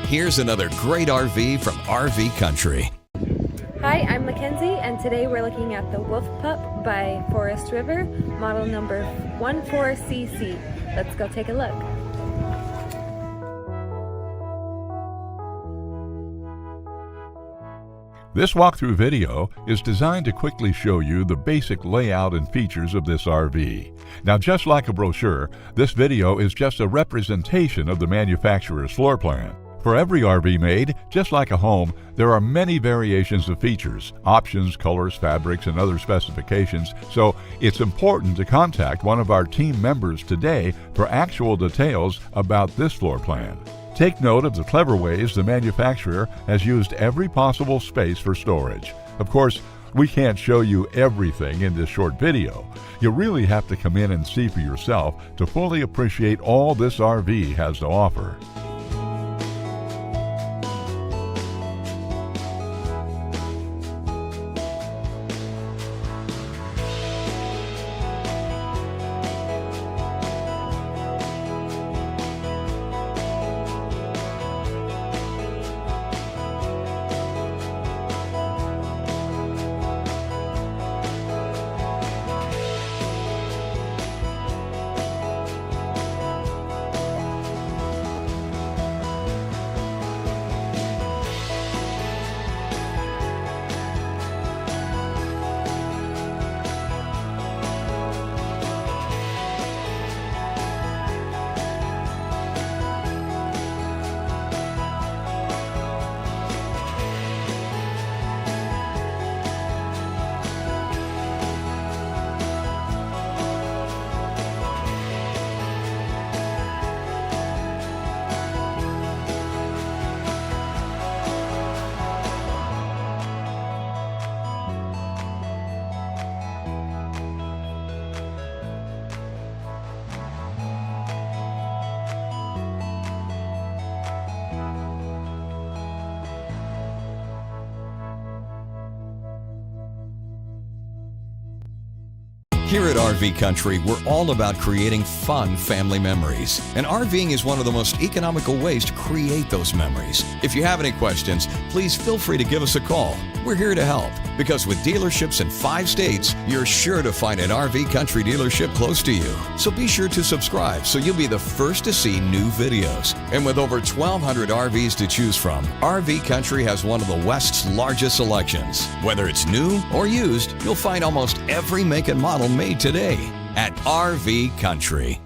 Here's another great RV from RV Country. Hi, I'm Mackenzie, and today we're looking at the Wolf Pup by Forest River, model number 14CC. Let's go take a look. This walkthrough video is designed to quickly show you the basic layout and features of this RV. Now, just like a brochure, this video is just a representation of the manufacturer's floor plan. For every RV made, just like a home, there are many variations of features, options, colors, fabrics, and other specifications, so it's important to contact one of our team members today for actual details about this floor plan. Take note of the clever ways the manufacturer has used every possible space for storage. Of course, we can't show you everything in this short video. You really have to come in and see for yourself to fully appreciate all this RV has to offer. Here at RV Country, we're all about creating fun family memories. And RVing is one of the most economical ways to create those memories. If you have any questions, please feel free to give us a call. We're here to help, because with dealerships in 5 states, you're sure to find an RV Country dealership close to you. So be sure to subscribe so you'll be the first to see new videos. And with over 1,200 RVs to choose from, RV Country has one of the West's largest selections. Whether it's new or used, you'll find almost every make and model made today at RV Country.